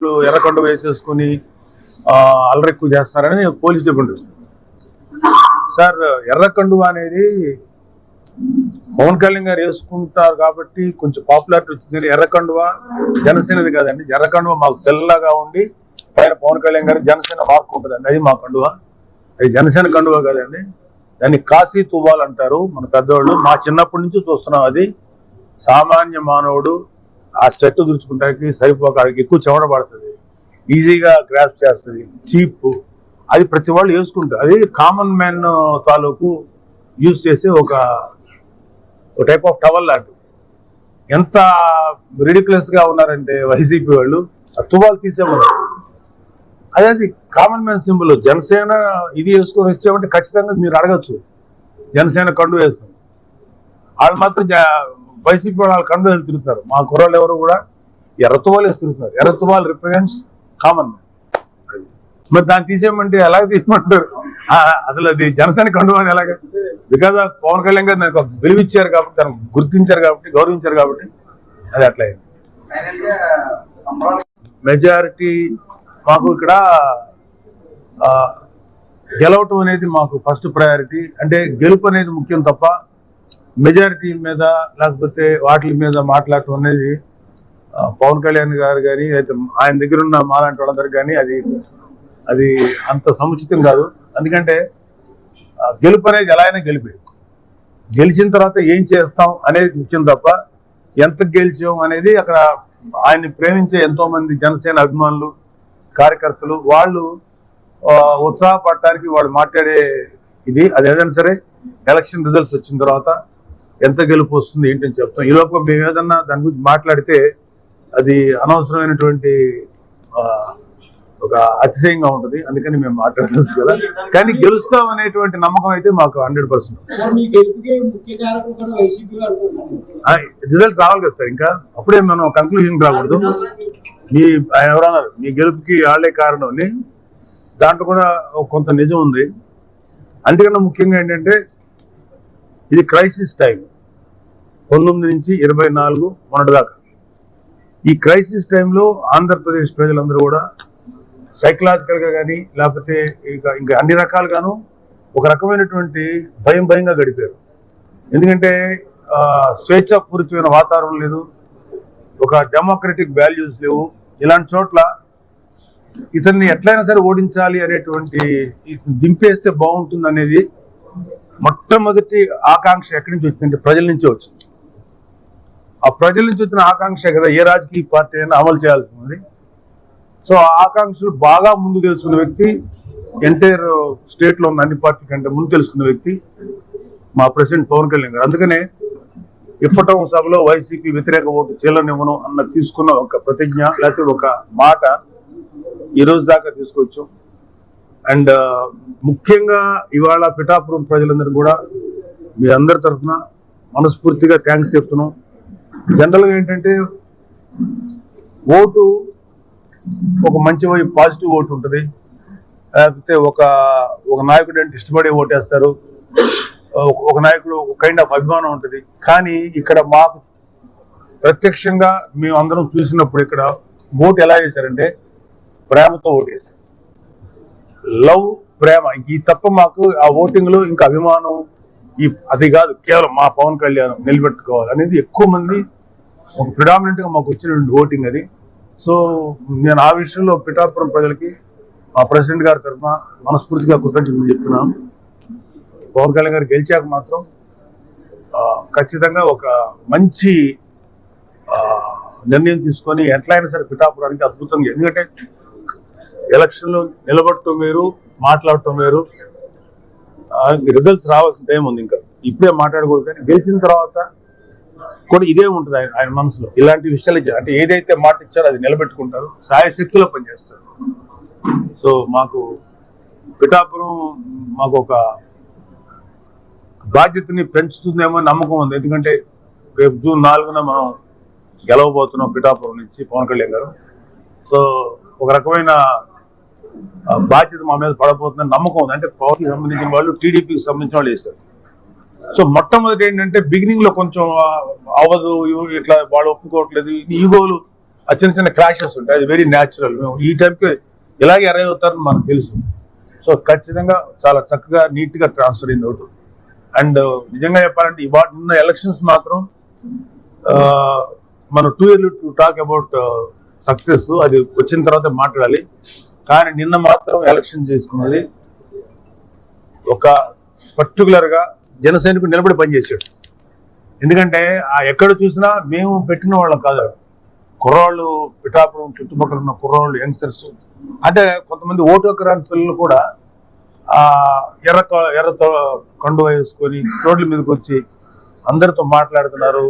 ఎర్రకొండ వేసేసుకుని అల్లరి ఎక్కువ చేస్తున్నారని పోలీస్ డిపార్ట్మెంట్ వచ్చింది. సార్, ఎర్రకండువ అనేది పవన్ కళ్యాణ్ గారు వేసుకుంటారు కాబట్టి కొంచెం పాపులారిటీ వచ్చింది. ఎర్రకండువ జనసేనది కాదండి. ఎర్రకండువ మాకు తెల్లగా ఉండి పైన పవన్ కళ్యాణ్ గారు జనసేన మార్క్ ఉంటుందండి. అది మా కండువ. అది జనసేన కండువ కాదండి. దాన్ని కాశీ తువ్వాలు అంటారు మన పెద్దవాళ్ళు. మా చిన్నప్పటి నుంచి చూస్తున్నాం. అది సామాన్య మానవుడు ఆ స్వెట్ దురుచుకుంటానికి సరిపోక ఎక్కువ చెమట పడుతుంది, ఈజీగా గ్రాప్ చేస్తుంది, చీప్. అది ప్రతి వాళ్ళు వేసుకుంటారు. అది కామన్ మ్యాన్ తాలూకు యూజ్ చేసే ఒక టైప్ ఆఫ్ టవల్ లాంటిది. ఎంత రిడిక్యులస్ గా ఉన్నారంటే వైసీపీ వాళ్ళు ఆ తువ్వాలు తీసేమన్నారు. అది కామన్ మ్యాన్ సింబల్. జనసేన ఇది వేసుకొని వచ్చామంటే ఖచ్చితంగా మీరు అడగచ్చు, జనసేన కండు వేసుకుని. వాళ్ళు మాత్రం వైసీపీ వాళ్ళు కండు వేసి తిరుగుతారు. మా కుర్రాళ్ళు ఎవరు కూడా ఎర్రతువాలు వేసి తిరుగుతున్నారు. ఎర్రతువాలు రిప్రజెంట్స్ కామన్ మ్యాన్. అది మరి దాన్ని తీసేయమంటే ఎలాగ తీయమంటారు? అసలు అది జనసేన కండు అని ఎలాగ? బికాజ్ ఆఫ్ పవన్ కళ్యాణ్ గారు దానికి విలువ ఇచ్చారు కాబట్టి, దానికి గుర్తించారు కాబట్టి, గౌరవించారు కాబట్టి అది అట్లా అయింది. మెజారిటీ మాకు ఇక్కడ గెలవటం అనేది మాకు ఫస్ట్ ప్రయారిటీ. అంటే గెలుపు అనేది ముఖ్యం తప్ప మెజారిటీ మీద లేకపోతే వాటి మీద మాట్లాడటం అనేది పవన్ కళ్యాణ్ గారు కానీ అయితే ఆయన దగ్గర ఉన్న మాలాంటి వాళ్ళందరికీ కానీ అది అంత సముచితం కాదు. ఎందుకంటే గెలుపు అనేది ఎలా అయినా గెలిచిన తర్వాత ఏం చేస్తాం అనేది ముఖ్యం తప్ప ఎంత గెలిచాం అనేది అక్కడ ఆయన్ని ప్రేమించే ఎంతో మంది జనసేన అభిమానులు, కార్యకర్తలు వాళ్ళు ఉత్సాహపడటానికి వాళ్ళు మాట్లాడే ఇది. అది ఏదైనా సరే ఎలక్షన్ రిజల్ట్స్ వచ్చిన తర్వాత ఎంత గెలుపు వస్తుంది ఏంటని చెప్తాం. ఈ లోపల మేము ఏదన్నా దాని గురించి మాట్లాడితే అది అనవసరమైనటువంటి ఒక అతిశయంగా ఉంటుంది. అందుకని మేము మాట్లాడవచ్చు కదా. కానీ గెలుస్తాం అనేటువంటి నమ్మకం అయితే మాకు 100%. రిజల్ట్ రావాలి కదా సార్, ఇంకా అప్పుడే మనం కంక్లూజన్ రాకూడదు. ఆయన ఎవరన్నారు మీ గెలుపుకి వాళ్ళే కారణం అని. దాంట్లో కూడా కొంత నిజం ఉంది. అందుకన్నా ముఖ్యంగా ఏంటంటే ఇది క్రైసిస్ టైం. 19 నుంచి 24 మొన్నటిదాకా ఈ క్రైసిస్ టైంలో ఆంధ్రప్రదేశ్ ప్రజలందరూ కూడా సైకలాజికల్ గా కానీ లేకపోతే ఇంకా అన్ని రకాలుగాను ఒక రకమైనటువంటి భయంగా గడిపారు. ఎందుకంటే స్వేచ్ఛాపూరితమైన వాతావరణం లేదు, ఒక డెమోక్రటిక్ వాల్యూస్ లేవు. ఇలాంటి చోట్ల ఇతన్ని ఎట్లయినా సరే ఓడించాలి అనేటువంటి, దింపేస్తే బాగుంటుంది అనేది మొట్టమొదటి ఆకాంక్ష ఎక్కడి నుంచి వచ్చిందంటే ప్రజల నుంచే వచ్చింది. ఆ ప్రజల నుంచి వచ్చిన ఆకాంక్ష కదా ఏ రాజకీయ పార్టీ అయినా అమలు చేయాల్సింది. సో ఆ ఆకాంక్షలు బాగా ముందు తెలుసుకున్న వ్యక్తి, ఎంటైర్ స్టేట్ లో ఉన్న అన్ని పార్టీ కంటే ముందు తెలుసుకున్న వ్యక్తి మా ప్రెసిడెంట్ పవన్ కళ్యాణ్ గారు. అందుకనే ఇప్పటం సభలో వైసీపీ వ్యతిరేక ఓటు చీలనివ్వను అన్న తీసుకున్న ఒక ప్రతిజ్ఞ లేకపోతే ఒక మాట ఈ రోజు దాకా తీసుకొచ్చు. అండ్ ముఖ్యంగా ఇవాళ పిఠాపురం ప్రజలందరూ కూడా మీ అందరి తరఫున మనస్ఫూర్తిగా థ్యాంక్స్ చెప్తున్నాం. జనరల్గా ఏంటంటే ఓటు ఒక మంచి వైపు పాజిటివ్ ఓటు ఉంటుంది, లేకపోతే ఒక నాయకుడు అంటే ఇష్టపడే ఓటేస్తారు, ఒక నాయకుడు ఒక కైండ్ ఆఫ్ అభిమానం ఉంటుంది. కానీ ఇక్కడ మాకు ప్రత్యక్షంగా మేము అందరం చూసినప్పుడు ఇక్కడ ఓటు ఎలా చేశారంటే ప్రేమతో ఓటు వేశారు. లవ్, ప్రేమ, ఈ తప్ప మాకు ఆ ఓటింగ్ లో ఇంకా అభిమానం అది కాదు. కేవలం మా పవన్ కళ్యాణ్ నిలబెట్టుకోవాలి అనేది ఎక్కువ మంది ఒక ప్రిడామినెంట్ గా మాకు వచ్చిన ఓటింగ్ అది. సో నేను ఆ విషయంలో పిఠాపురం ప్రజలకి మా ప్రెసిడెంట్ గారి తరఫున మనస్ఫూర్తిగా కృతజ్ఞతలు చెప్తున్నాను. పవన్ కళ్యాణ్ గారు గెలిచాక మాత్రం ఖచ్చితంగా ఒక మంచి నిర్ణయం తీసుకొని ఎట్లయినా సరే పిఠాపురానికి అద్భుతంగా, ఎందుకంటే ఎలక్షన్లో నిలబడటం వేరు, మాట్లాడటం వేరు. రిజల్ట్స్ రావాల్సిన టైం ఉంది, ఇంకా ఇప్పుడే మాట్లాడకూడదు. కానీ గెలిచిన తర్వాత కూడా ఇదే ఉంటుంది ఆయన మనసులో. ఇలాంటి విషయాలు అంటే ఏదైతే మాట ఇచ్చారో అది నిలబెట్టుకుంటారు, సాయశక్తిలో పనిచేస్తారు. సో మాకు పిఠాపురం మాకు ఒక బాధ్యతని పెంచుతుందేమో నమ్మకం ఉంది. ఎందుకంటే రేపు జూన్ 4న మనం గెలవబోతున్నాం పిఠాపురం నుంచి పవన్ కళ్యాణ్ గారు. సో ఒక రకమైన బాధ్యత మా మీద పడబోతుందని నమ్మకం ఉంది. అంటే పవర్కి సంబంధించిన వాళ్ళు, టీడీపీకి సంబంధించిన వాళ్ళు వేస్తారు. సో మొట్టమొదటి ఏంటంటే బిగినింగ్ లో కొంచెం అవ్వదు, ఇట్లా వాళ్ళు ఒప్పుకోవట్లేదు, ఈగోలు ఆ చిన్న చిన్న క్లాషెస్ ఉంటాయి, అది వెరీ న్యాచురల్. మేము ఈ టైంకి ఇలాగే అరైవ్ అవుతారని మనకు తెలుసు. సో ఖచ్చితంగా చాలా చక్కగా నీట్గా ట్రాన్స్ఫర్ అయింది ఓటు. అండ్ నిజంగా చెప్పాలంటే ఇవాళ ఉన్న ఎలక్షన్స్ మాత్రం మనం too early to talk about success, అది వచ్చిన తర్వాత మాట్లాడాలి. కానీ నిన్న మాత్రం ఎలక్షన్ చేసుకున్నది ఒక పర్టికులర్గా జన సైనికుడు నిలబడి పనిచేసాడు. ఎందుకంటే ఎక్కడ చూసినా మేము పెట్టిన వాళ్ళం కాదు, కుర్రాళ్ళు, పిఠాపురం చుట్టుపక్కల ఉన్న కుర్రాళ్ళు, యంగ్స్టర్స్, అంటే కొంతమంది ఓటు హక్కు పిల్లలు కూడా ఎర్ర కండువ వేసుకొని రోడ్ల మీదకి వచ్చి అందరితో మాట్లాడుతున్నారు.